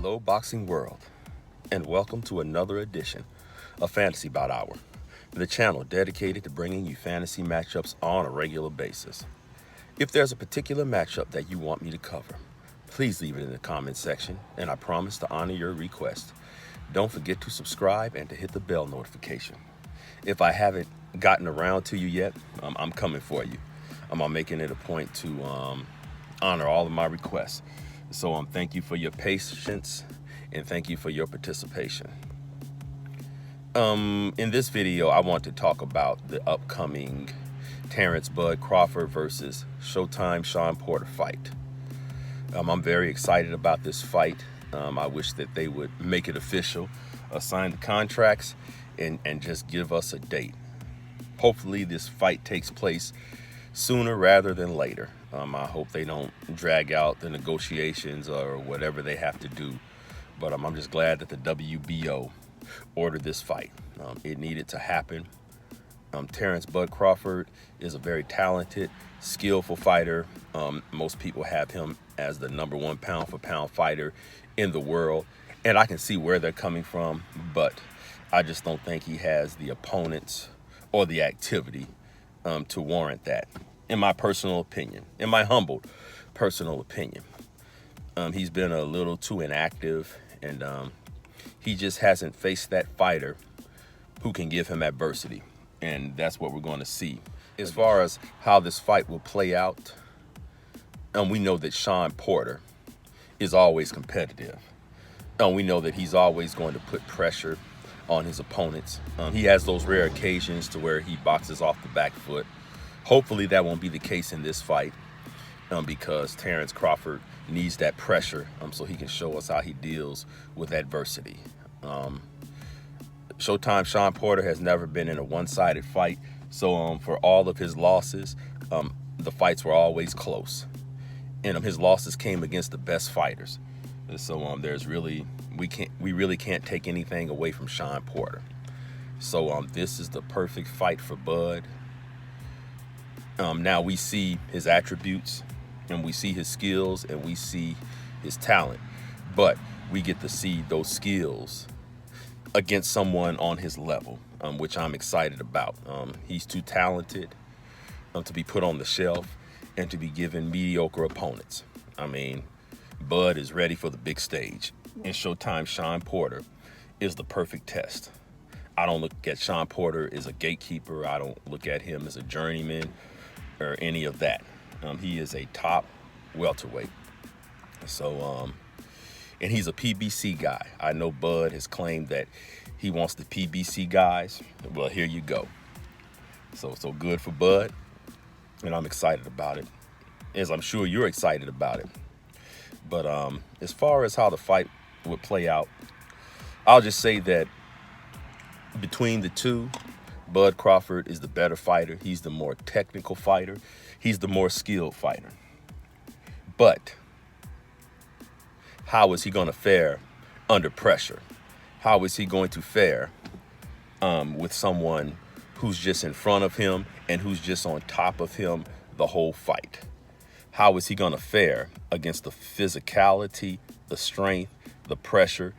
Hello, boxing world, and welcome to another edition of Fantasy Bout Hour, the channel dedicated to bringing you fantasy matchups on a regular basis. If there's a particular matchup that you want me to cover, please leave it in the comment section, and I promise to honor your request. Don't forget to subscribe and to hit the bell notification. If I haven't gotten around to you yet, I'm coming for you. I'm making it a point to honor all of my requests. So thank you for your patience and thank you for your participation. In this video, I want to talk about the upcoming Terrence "Bud" Crawford versus Showtime Shawn Porter fight. I'm very excited about this fight. I wish that they would make it official, sign the contracts, and just give us a date. Hopefully this fight takes place sooner rather than later. I hope they don't drag out the negotiations or whatever they have to do. But I'm just glad that the WBO ordered this fight. It needed to happen. Terrence "Bud" Crawford is a very talented, skillful fighter. Most people have him as the #1 pound-for-pound fighter in the world. And I can see where they're coming from, but I just don't think he has the opponents or the activity to warrant that. In my personal opinion, in my humbled personal opinion, he's been a little too inactive, and he just hasn't faced that fighter who can give him adversity, and that's what we're going to see. As far as how this fight will play out, we know that Shawn Porter is always competitive. We know that he's always going to put pressure on his opponents. He has those rare occasions to where he boxes off the back foot. Hopefully that won't be the case in this fight, because Terrence Crawford needs that pressure so he can show us how he deals with adversity. Showtime Shawn Porter has never been in a one-sided fight, so for all of his losses, the fights were always close, and his losses came against the best fighters. So there's really we really can't take anything away from Shawn Porter. So this is the perfect fight for Bud. Now we see his attributes, and we see his skills, and we see his talent, but we get to see those skills against someone on his level, which I'm excited about. He's too talented to be put on the shelf and to be given mediocre opponents. I mean, Bud is ready for the big stage, and Showtime Shawn Porter is the perfect test. I don't look at Shawn Porter as a gatekeeper. I don't look at him as a journeyman or any of that. He is a top welterweight. So, and he's a PBC guy. I know Bud has claimed that he wants the PBC guys. Well, here you go. So good for Bud, and I'm excited about it, as I'm sure you're excited about it. But as far as how the fight would play out, I'll just say that between the two, Bud Crawford is the better fighter. He's the more technical fighter. He's the more skilled fighter. But how is he going to fare under pressure? How is he going to fare with someone who's just in front of him and who's just on top of him the whole fight? How is he going to fare against the physicality, the strength, the pressure,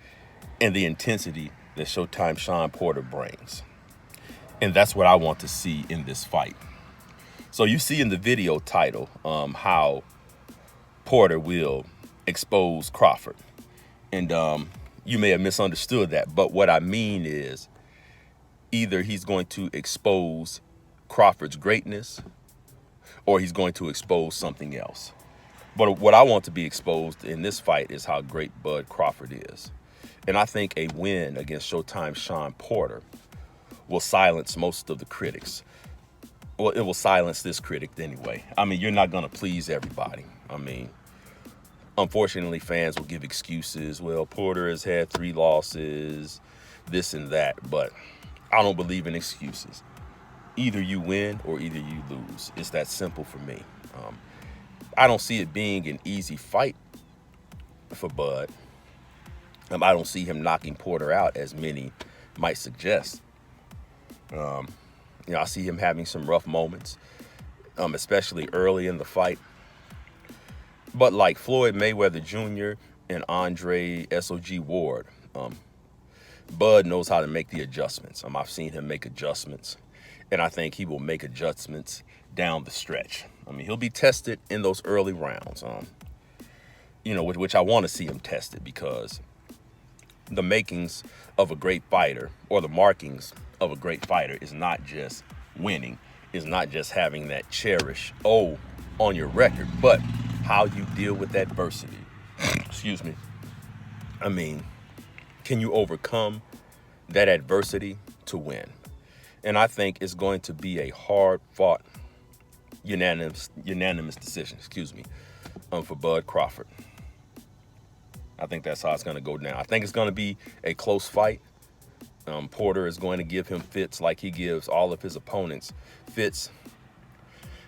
and the intensity that Showtime Shawn Porter brings? And that's what I want to see in this fight. So you see in the video title how Porter will expose Crawford. And you may have misunderstood that, but what I mean is either he's going to expose Crawford's greatness or he's going to expose something else. But what I want to be exposed in this fight is how great Bud Crawford is. And I think a win against Showtime Shawn Porter will silence most of the critics. Well, it will silence this critic anyway. I mean, you're not going to please everybody. I mean, unfortunately, fans will give excuses. Well, Porter has had 3 losses, this and that. But I don't believe in excuses. Either you win or either you lose. It's that simple for me. I don't see it being an easy fight for Bud. I don't see him knocking Porter out, as many might suggest. I see him having some rough moments, especially early in the fight. But like Floyd Mayweather Jr. and Andre SOG Ward, Bud knows how to make the adjustments. I've seen him make adjustments, and I think he will make adjustments down the stretch. I mean, he'll be tested in those early rounds, which I want to see him tested, because the makings of a great fighter, or the markings of a great fighter, is not just winning, is not just having that cherish O on your record, but how you deal with adversity. Excuse me. I mean, can you overcome that adversity to win? And I think it's going to be a hard-fought, unanimous decision, for Bud Crawford. I think that's how it's going to go down. I think it's going to be a close fight. Porter is going to give him fits like he gives all of his opponents fits.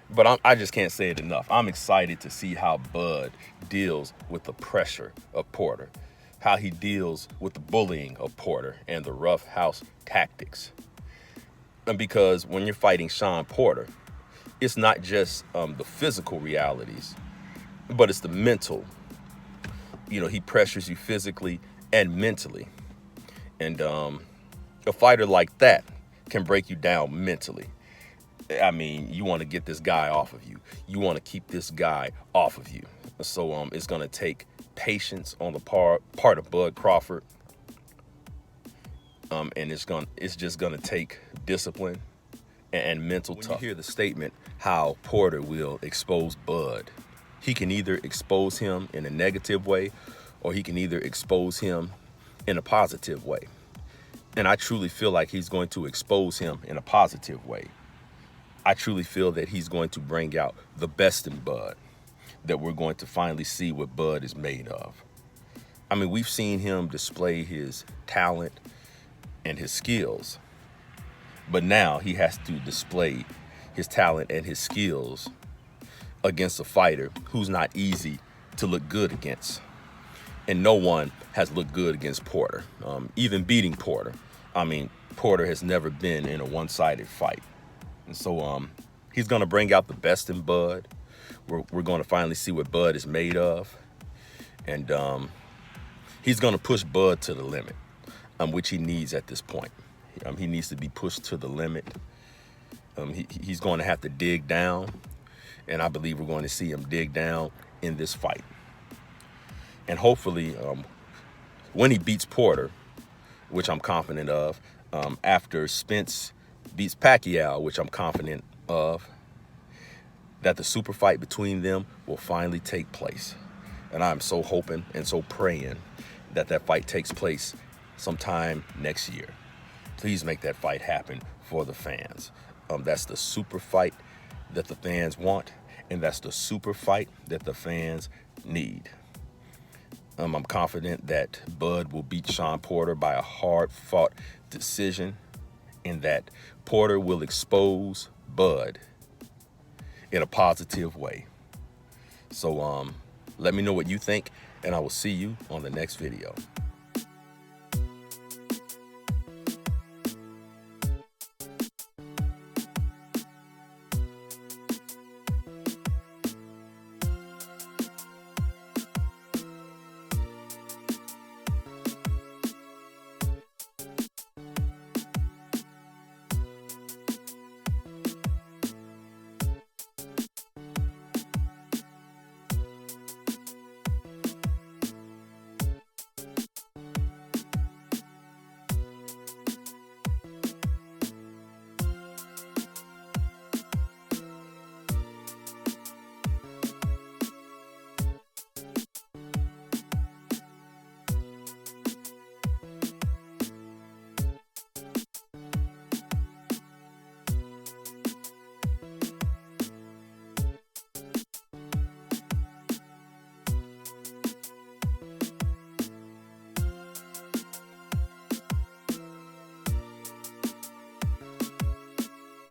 But I just can't say it enough. I'm excited to see how Bud deals with the pressure of Porter, how he deals with the bullying of Porter and the rough house tactics. And because when you're fighting Shawn Porter, it's not just the physical realities, but it's the mental. He pressures you physically and mentally. And a fighter like that can break you down mentally. I mean, you want to get this guy off of you. You want to keep this guy off of you. So it's going to take patience on the part of Bud Crawford. And it's just going to take discipline and mental toughness. When you hear the statement how Porter will expose Bud, he can either expose him in a negative way, or he can either expose him in a positive way. And I truly feel like he's going to expose him in a positive way. I truly feel that he's going to bring out the best in Bud, that we're going to finally see what Bud is made of. I mean, we've seen him display his talent and his skills, but now he has to display his talent and his skills against a fighter who's not easy to look good against. And no one has looked good against Porter, even beating Porter. I mean, Porter has never been in a one-sided fight. And so he's going to bring out the best in Bud. We're going to finally see what Bud is made of. And he's going to push Bud to the limit, which he needs at this point. He needs to be pushed to the limit. He's going to have to dig down. And I believe we're going to see him dig down in this fight. And hopefully, when he beats Porter, which I'm confident of, after Spence beats Pacquiao, which I'm confident of, that the super fight between them will finally take place. And I'm so hoping and so praying that that fight takes place sometime next year. Please make that fight happen for the fans. That's the super fight that the fans want, and that's the super fight that the fans need. I'm confident that Bud will beat Shawn Porter by a hard-fought decision, and that Porter will expose Bud in a positive way. So let me know what you think, and I will see you on the next video.